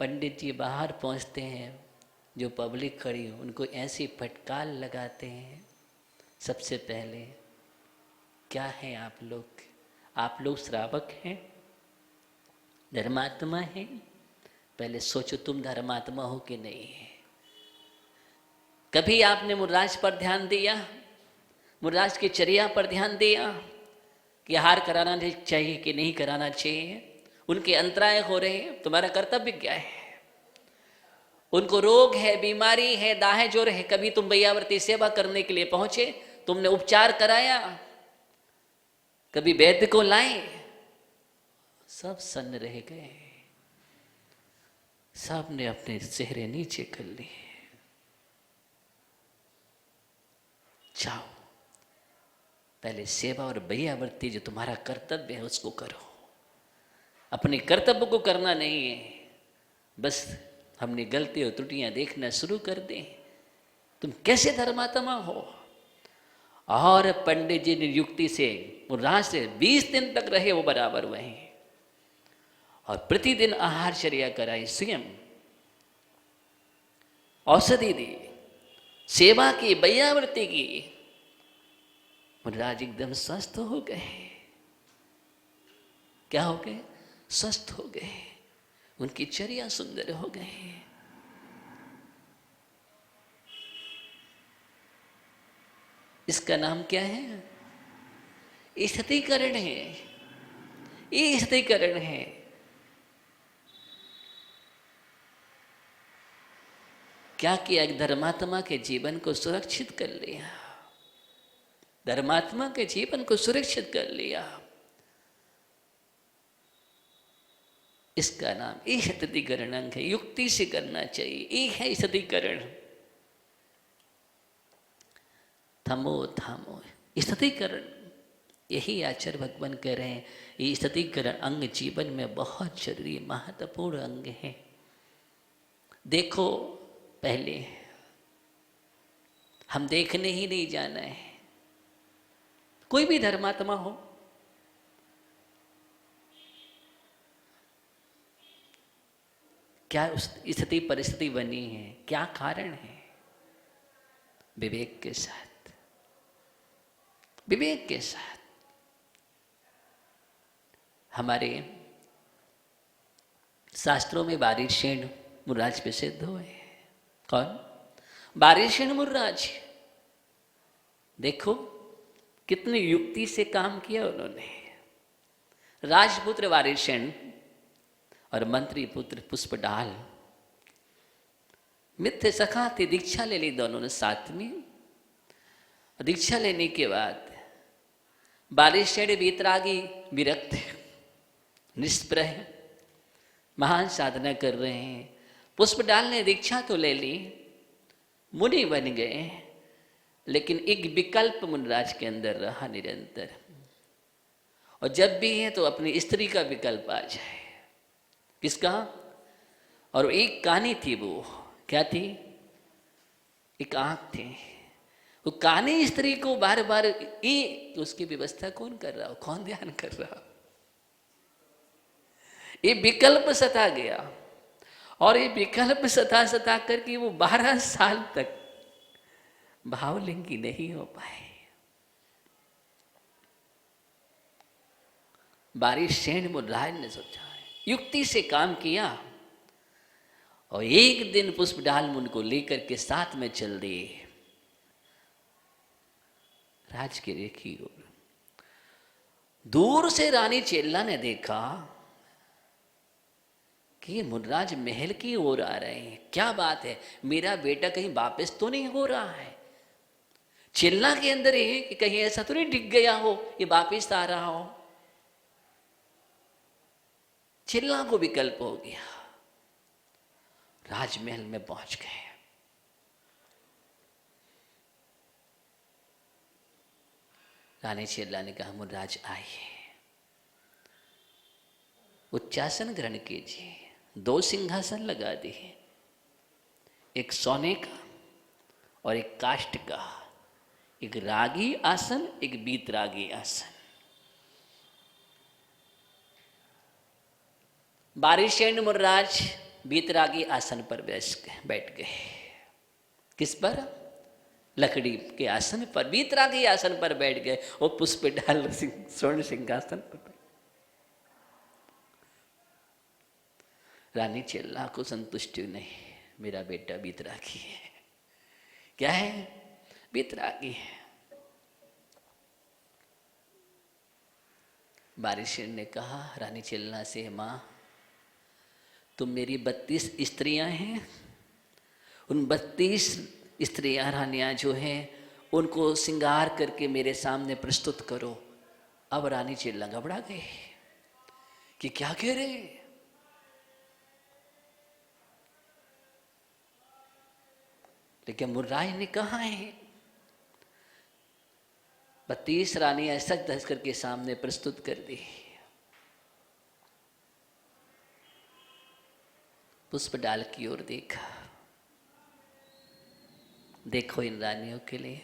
A: पंडित जी बाहर पहुंचते हैं, जो पब्लिक खड़ी हो उनको ऐसी फटकार लगाते हैं। सबसे पहले क्या है आप लोग श्रावक हैं, धर्मात्मा हैं? पहले सोचो तुम धर्मात्मा हो कि नहीं है। कभी आपने मुनराज पर ध्यान दिया, मुनराज की चर्या पर ध्यान दिया कि आहार कराना चाहिए कि नहीं कराना चाहिए? उनके अंतराय हो रहे हैं, तुम्हारा कर्तव्य क्या है? उनको रोग है, बीमारी है, दाहे जोर है, कभी तुम भैयावर्ती सेवा करने के लिए पहुंचे, तुमने उपचार कराया, कभी वैद्य को लाए? सब सन्न रह गए, सब ने अपने चेहरे नीचे कर लिए। जाओ, पहले सेवा और भैयावर्ती जो तुम्हारा कर्तव्य है उसको करो। अपने कर्तव्य को करना नहीं है, बस हमने गलती और त्रुटियां देखना शुरू कर दें। तुम कैसे धर्मात्मा हो? और पंडित जी ने युक्ति से मुनराज से 20 दिन तक रहे वो बराबर वहीं, और प्रतिदिन आहार चर्या कराई, स्वयं औषधि दी, सेवा की, भैयावर्ती की। मुनराज एकदम स्वस्थ हो गए। क्या हो गए? स्वस्थ हो गए, उनकी चर्या सुंदर हो गए। इसका नाम क्या है? स्थितीकरण है, ये स्थितीकरण है। क्या किया? धर्मात्मा के जीवन को सुरक्षित कर लिया, धर्मात्मा के जीवन को सुरक्षित कर लिया। इसका नाम स्थितीकरण अंग है। युक्ति से करना चाहिए, एक है स्थितीकरण। थमो थामो, स्थितीकरण, यही आचार्य भगवान कह रहे हैं। ये स्थितीकरण अंग जीवन में बहुत जरूरी, महत्वपूर्ण अंग है। देखो, पहले हम देखने ही नहीं जाना है। कोई भी धर्मात्मा हो, क्या स्थिति परिस्थिति बनी है, क्या कारण है? विवेक के साथ, विवेक के साथ। हमारे शास्त्रों में बारिशेन मुनराज प्रसिद्ध हुए। कौन? बारिशेन मुनराज। देखो कितनी युक्ति से काम किया उन्होंने। राजपुत्र बारिशेन और मंत्री पुत्र पुष्पडाल मित्र सखा थे। दीक्षा ले ली दोनों ने साथ में। दीक्षा लेने के बाद बारिशेन वीतरागी, विरक्त, निष्प्रह, महान साधना कर रहे हैं। पुष्पडाल ने दीक्षा तो ले ली, मुनि बन गए, लेकिन एक विकल्प मुनराज के अंदर रहा निरंतर। और जब भी है तो अपनी स्त्री का विकल्प आ जाए। किसका? और एक कानी थी, वो क्या थी? एक आंख थी। वो कानी स्त्री को बार बार ये, तो उसकी व्यवस्था कौन कर रहा हो, कौन ध्यान कर रहा? ये विकल्प सता गया, और ये विकल्प सता सता करके वो 12 साल तक भावलिंगी नहीं हो पाए। बारिश सेन मुद्राज ने सोचा, युक्ति से काम किया, और एक दिन पुष्पडाल उनको लेकर के साथ में चल दिए राजगिरी की ओर। दूर से रानी चेल्ला ने देखा कि मुनराज महल की ओर आ रहे हैं। क्या बात है, मेरा बेटा कहीं वापस तो नहीं हो रहा है? चेल्ला के अंदर है कि कहीं ऐसा तो नहीं डिग गया हो, ये वापस आ रहा हो। चेल्ला को विकल्प हो गया, राजमहल में पहुंच गए। रानी चेल्ला ने कहा, मुनराज आइए, उच्चासन ग्रहण कीजिए। 2 सिंहासन लगा दिए, एक सोने का और एक काष्ठ का, एक रागी आसन, एक बीतरागी आसन। बारिशेन मुनराज बीतरागी आसन पर बैठ गए। किस पर? लकड़ी के आसन पर, बीतरागी आसन पर बैठ गए, और पुष्पडाल स्वर्ण सिंहासन पर। रानी चेल्ला को संतुष्टि नहीं, मेरा बेटा बीतरागी है। क्या है? बीतरागी है। बारिशेन ने कहा रानी चेल्ला से, माँ तुम मेरी 32 स्त्रियां हैं, उन 32 स्त्रियां रानियां जो हैं उनको श्रृंगार करके मेरे सामने प्रस्तुत करो। अब रानी चेल्ला घबरा गए कि क्या कह रहे? लेकिन मुनराज ने कहा है 32 रानियां सच धस करके सामने प्रस्तुत कर दी। पुष्पडाल की ओर देखा, देखो इन रानियों के लिए।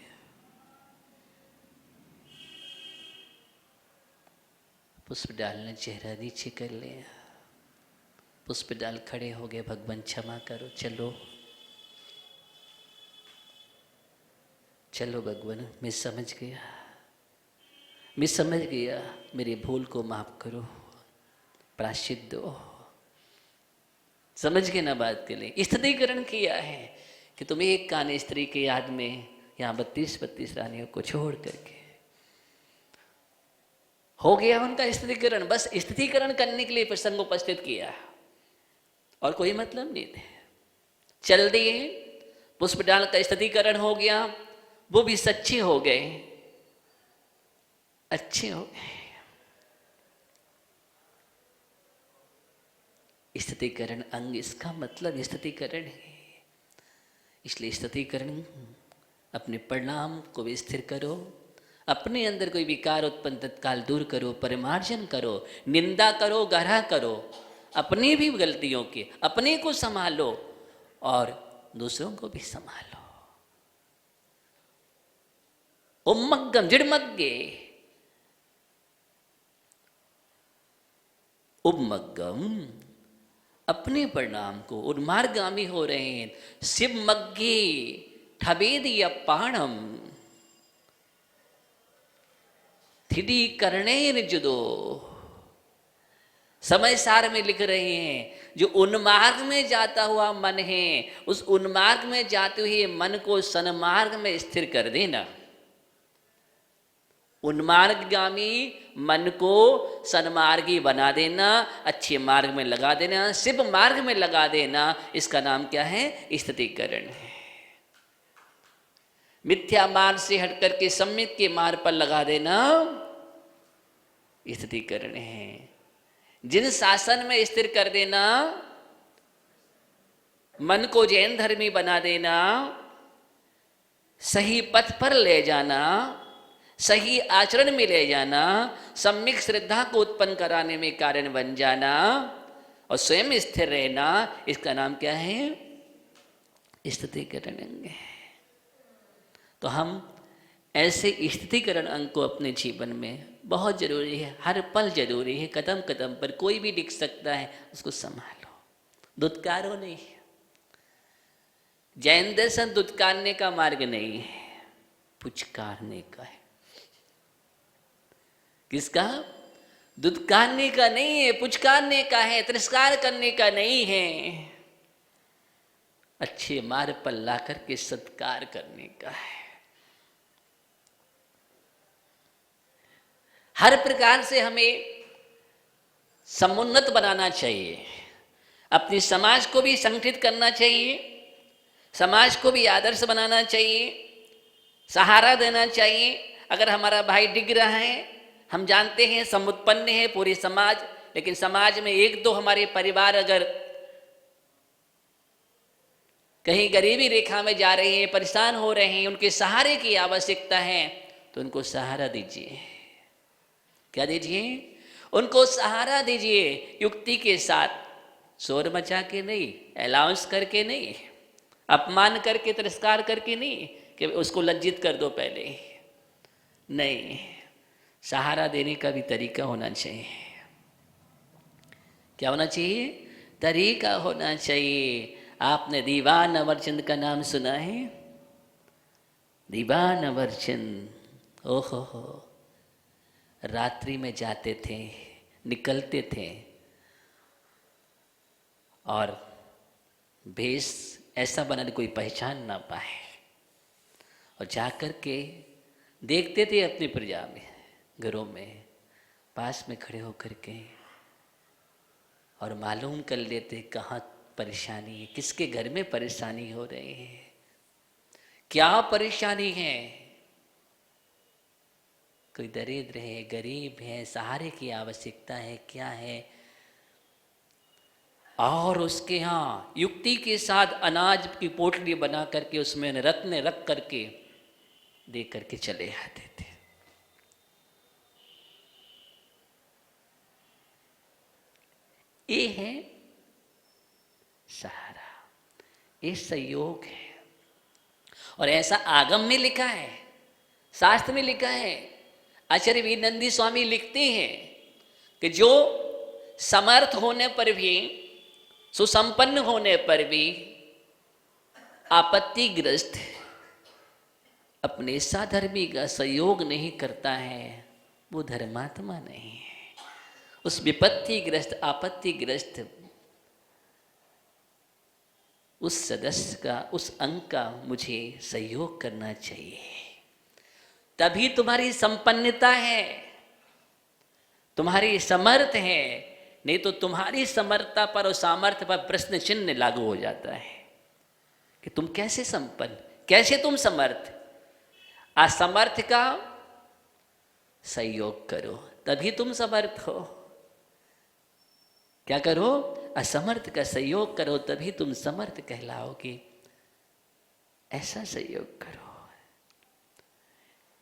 A: पुष्पडाल ने चेहरा नीचे कर लिया। पुष्पडाल खड़े हो गए, भगवान क्षमा करो, चलो चलो भगवान, मैं समझ गया, मेरी भूल को माफ करो, प्रायश्चित दो। समझ के ना बात के लिए स्थिरीकरण किया है कि तुम एक कान स्त्री के याद में यहाँ 32 रानियों को छोड़ करके हो गया उनका स्थिरीकरण। बस स्थिरीकरण करने के लिए प्रसंग उपस्थित किया, और कोई मतलब नहीं थे। चल दिए, पुष्पडाल का स्थिरीकरण हो गया, वो भी सच्चे हो गए, अच्छे हो गए। स्थितीकरण अंग, इसका मतलब स्थितीकरण है। इसलिए स्थितीकरण, अपने परिणाम को भी स्थिर करो, अपने अंदर कोई विकार उत्पन्न तत्काल दूर करो, परिमार्जन करो, निंदा करो, गहरा करो, अपनी भी गलतियों की, अपने को संभालो और दूसरों को भी संभालो। उम्मग्गम जिड़मग्गे, उम्मग्गम अपने परिणाम को, उन्मार्गामी हो रहे हैं। शिव मग्गे ठबेदी अपाणम थिडी कर्णेन जुदो। समय सार में लिख रहे हैं, जो उन्मार्ग में जाता हुआ मन है, उस उन्मार्ग में जाते हुए मन को सन्मार्ग में स्थिर कर देना। उन्मार्गगामी मन को सन्मार्गी बना देना, अच्छे मार्ग में लगा देना, शिव मार्ग में लगा देना, इसका नाम क्या है? स्थितीकरण है। मिथ्या मार्ग से हट करके सम्यक के मार्ग पर लगा देना स्थितीकरण है। जिन शासन में स्थिर कर देना, मन को जैन धर्मी बना देना, सही पथ पर ले जाना, सही आचरण में ले जाना, सम्यक श्रद्धा को उत्पन्न कराने में कारण बन जाना, और स्वयं स्थिर रहना, इसका नाम क्या है? स्थितिकरण अंग है। तो हम ऐसे स्थितिकरण अंग को अपने जीवन में बहुत जरूरी है, हर पल जरूरी है। कदम कदम पर कोई भी दिख सकता है, उसको संभालो, दुत्कारो नहीं। जैन दर्शन दुत्कारने का मार्ग नहीं है, पुचकारने का है। किसका? दुत्कारने का नहीं है, पुचकारने का है, तिरस्कार करने का नहीं है, अच्छे मार्ग पर ला करके सत्कार करने का है। हर प्रकार से हमें समुन्नत बनाना चाहिए, अपनी समाज को भी संगठित करना चाहिए, समाज को भी आदर्श बनाना चाहिए, सहारा देना चाहिए। अगर हमारा भाई डिग रहा है, हम जानते हैं समुत्पन्न है पूरी समाज, लेकिन समाज में एक दो हमारे परिवार अगर कहीं गरीबी रेखा में जा रहे हैं, परेशान हो रहे हैं, उनके सहारे की आवश्यकता है, तो उनको सहारा दीजिए। क्या दीजिए? उनको सहारा दीजिए, युक्ति के साथ, शोर मचा के नहीं, अलाउंस करके नहीं, अपमान करके, तिरस्कार करके नहीं कि उसको लज्जित कर दो पहले, नहीं, सहारा देने का भी तरीका होना चाहिए। क्या होना चाहिए? तरीका होना चाहिए। आपने दीवान अमरचंद का नाम सुना है? दीवान अमरचंद, ओहो हो, रात्रि में जाते थे, निकलते थे और भेष ऐसा बना कोई पहचान ना पाए, और जाकर के देखते थे अपनी प्रजा में, घरों में, पास में खड़े होकर के, और मालूम कर लेते कहाँ परेशानी है, किसके घर में परेशानी हो रही है, क्या परेशानी है। कोई दरिद्र है, गरीब है, सहारे की आवश्यकता है, क्या है, और उसके यहाँ युक्ति के साथ अनाज की पोटली बना करके उसमें रत्न रख करके दे करके चले आते थे। ये है सहारा, ये सहयोग है। और ऐसा आगम में लिखा है, शास्त्र में लिखा है। आचार्य वीरनंदी स्वामी लिखते हैं कि जो समर्थ होने पर भी, सुसंपन्न होने पर भी आपत्तिग्रस्त अपने साधर्मी का सहयोग नहीं करता है, वो धर्मात्मा नहीं है। उस विपत्तिग्रस्त, आपत्तिग्रस्त उस सदस्य का, उस अंग का मुझे सहयोग करना चाहिए, तभी तुम्हारी संपन्नता है, तुम्हारी समर्थ है। नहीं तो तुम्हारी समर्थता पर और सामर्थ्य पर प्रश्न चिन्ह लागू हो जाता है कि तुम कैसे संपन्न, कैसे तुम समर्थ। असमर्थ का सहयोग करो, तभी तुम समर्थ हो। क्या करो? असमर्थ का सहयोग करो, तभी तुम समर्थ कहलाओगे। ऐसा सहयोग करो।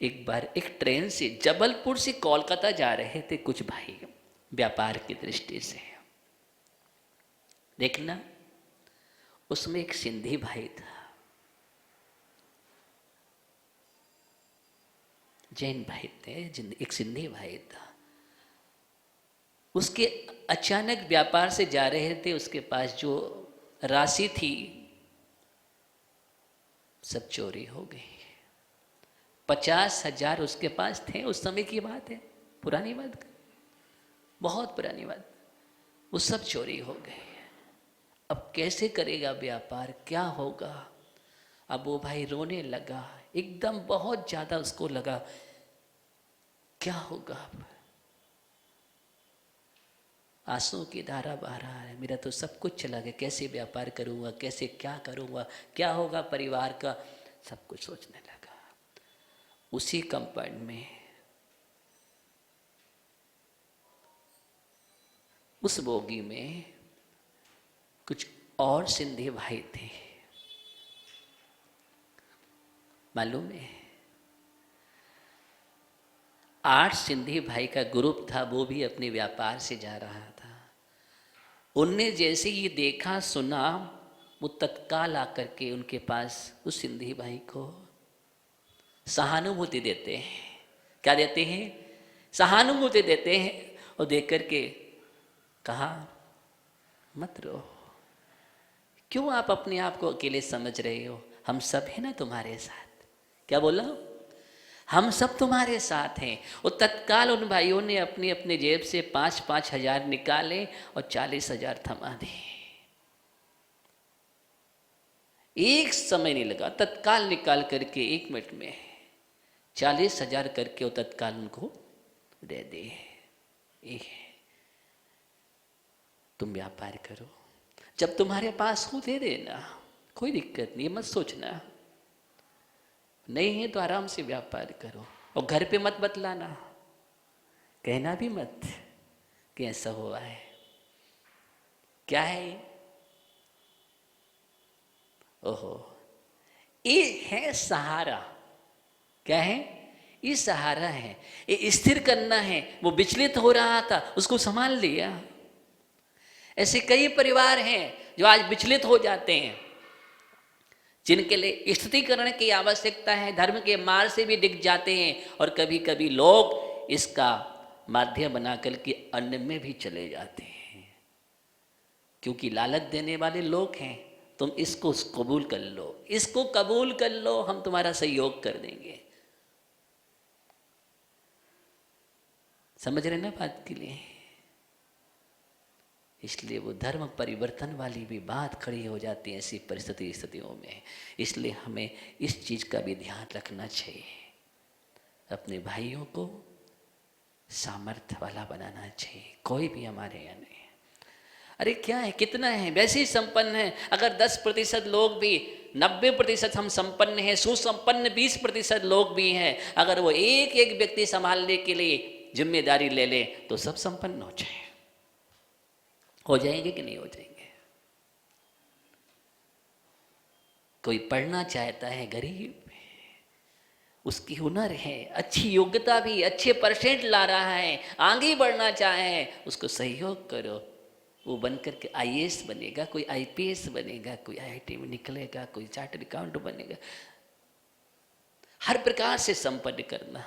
A: एक बार एक ट्रेन से, जबलपुर से कोलकाता जा रहे थे कुछ भाई, व्यापार की दृष्टि से। देखना, उसमें एक सिंधी भाई था, जैन भाई थे, एक सिंधी भाई था। उसके अचानक व्यापार से जा रहे थे, उसके पास जो राशि थी सब चोरी हो गई। 50,000 उसके पास थे, उस समय की बात है, पुरानी बात, बहुत पुरानी बात। वो सब चोरी हो गए। अब कैसे करेगा व्यापार, क्या होगा? अब वो भाई रोने लगा, एकदम बहुत ज्यादा उसको लगा क्या होगा। अब आंसू की धारा बह रहा है, मेरा तो सब कुछ चला गया, कैसे व्यापार करूंगा, कैसे क्या करूंगा, क्या होगा परिवार का, सब कुछ सोचने लगा। उसी कंपाउंड में, उस बोगी में कुछ और सिंधी भाई थे। मालूम है, 8 सिंधी भाई का ग्रुप था, वो भी अपने व्यापार से जा रहा था। उनने जैसे ही देखा सुना, वो तत्काल आकर के उनके पास उस सिंधी भाई को सहानुभूति देते हैं। क्या देते हैं? सहानुभूति देते हैं। और देख करके कहा, मत रो, क्यों आप अपने आप को अकेले समझ रहे हो, हम सब है ना तुम्हारे साथ। क्या बोला? हम सब तुम्हारे साथ हैं। और तत्काल उन भाइयों ने अपनी अपनी जेब से 5-5 हजार निकाले और 40 हजार थमा दिए। एक समय नहीं लगा, तत्काल निकाल करके 1 मिनट में 40 हजार करके वो तत्काल उनको दे दिए। तुम व्यापार करो, जब तुम्हारे पास हो दे देना, कोई दिक्कत नहीं, मत सोचना। नहीं है तो आराम से व्यापार करो, और घर पे मत बतलाना, कहना भी मत कि ऐसा हुआ है। क्या है? ओहो, ये है सहारा। क्या है? ये सहारा है, ये स्थिर करना है। वो विचलित हो रहा था, उसको संभाल लिया। ऐसे कई परिवार हैं जो आज विचलित हो जाते हैं, जिनके लिए स्थितीकरण की आवश्यकता है, धर्म के मार्ग से भी डिग जाते हैं, और कभी कभी लोग इसका माध्यम बनाकर के अन्य में भी चले जाते हैं, क्योंकि लालच देने वाले लोग हैं। तुम इसको कबूल कर लो, इसको कबूल कर लो, हम तुम्हारा सहयोग कर देंगे। समझ रहे ना बात के लिए? इसलिए वो धर्म परिवर्तन वाली भी बात खड़ी हो जाती है ऐसी स्थितियों में। इसलिए हमें इस चीज़ का भी ध्यान रखना चाहिए, अपने भाइयों को सामर्थ्य वाला बनाना चाहिए। कोई भी हमारे यहाँ नहीं, अरे क्या है, कितना है, वैसे ही संपन्न है। अगर 10% लोग भी, 90% हम संपन्न हैं, सुसंपन्न 20% लोग भी हैं, अगर वो एक एक व्यक्ति संभालने के लिए जिम्मेदारी ले ले तो सब संपन्न हो जाए। हो जाएंगे कि नहीं हो जाएंगे? कोई पढ़ना चाहता है, गरीब, उसकी हुनर है, अच्छी योग्यता भी, अच्छे परसेंट ला रहा है, आगे बढ़ना चाहे, उसको सहयोग करो। वो बन करके IAS बनेगा, कोई IPS बनेगा, कोई IIT में निकलेगा, कोई चार्टर्ड अकाउंट बनेगा। हर प्रकार से संपन्न करना।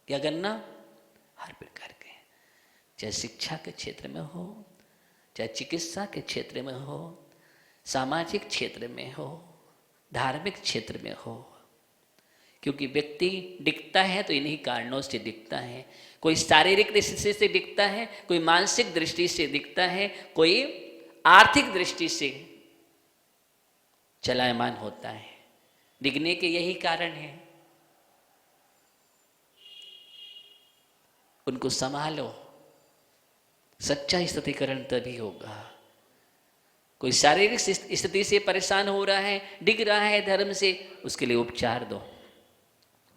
A: क्या करना? हर प्रकार के, चाहे शिक्षा के क्षेत्र में हो, चाहे चिकित्सा के क्षेत्र में हो, सामाजिक क्षेत्र में हो, धार्मिक क्षेत्र में हो। क्योंकि व्यक्ति दिखता है तो इन्हीं कारणों से दिखता है। कोई शारीरिक दृष्टि से दिखता है, कोई मानसिक दृष्टि से दिखता है, कोई आर्थिक दृष्टि से चलायमान होता है। दिखने के यही कारण है। उनको संभालो, सच्चा स्थितिकरण तभी होगा। कोई शारीरिक स्थिति से परेशान हो रहा है, डिग रहा है धर्म से, उसके लिए उपचार दो।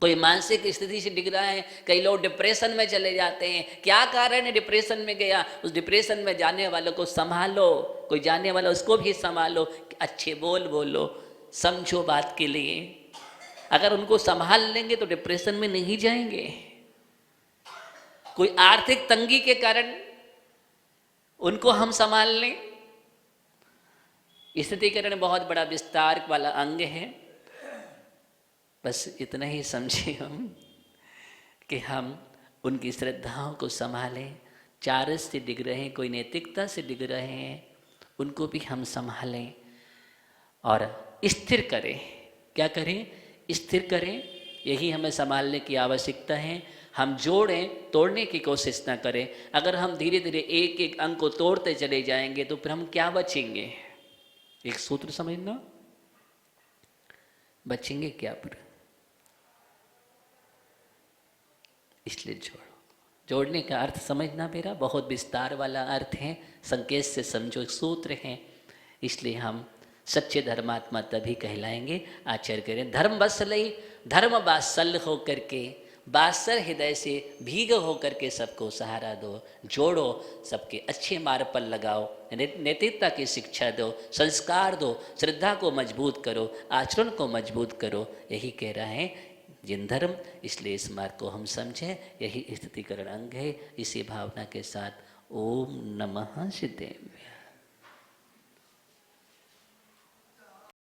A: कोई मानसिक स्थिति से डिग रहा है, कई लोग डिप्रेशन में चले जाते हैं। क्या कारण है डिप्रेशन में गया? उस डिप्रेशन में जाने वालों को संभालो। कोई जाने वाला, उसको भी संभालो, अच्छे बोल बोलो, समझो बात के लिए। अगर उनको संभाल लेंगे तो डिप्रेशन में नहीं जाएंगे। कोई आर्थिक तंगी के कारण उनको हम संभाल लें। स्थितिकरण बहुत बड़ा विस्तार वाला अंग है। बस इतना ही समझे हम कि हम उनकी श्रद्धाओं को संभालें। चारस से डिग रहे हैं, कोई नैतिकता से डिग रहे हैं, उनको भी हम संभालें और स्थिर करें। क्या करें? स्थिर करें। यही हमें संभालने की आवश्यकता है। हम जोड़ें, तोड़ने की कोशिश ना करें। अगर हम धीरे धीरे एक एक अंग को तोड़ते चले जाएंगे तो फिर हम क्या बचेंगे? एक सूत्र समझना, बचेंगे क्या फिर? इसलिए जोड़ो। जोड़ने का अर्थ समझना मेरा बहुत विस्तार वाला अर्थ है, संकेत से समझो, एक सूत्र है। इसलिए हम सच्चे धर्मात्मा तभी कहलाएंगे। आचर करें धर्म वत्सलई, धर्म वात्सल हो करके, बासर हृदय से भीग हो करके सबको सहारा दो, जोड़ो, सबके अच्छे मार्ग पर लगाओ, नैतिकता की शिक्षा दो, संस्कार दो, श्रद्धा को मजबूत करो, आचरण को मजबूत करो। यही कह रहा है जिन धर्म। इसलिए इस मार्ग को हम समझें, यही स्थितिकरण अंग है। इसी भावना के साथ ओम नमः सिद्धेभ्यः।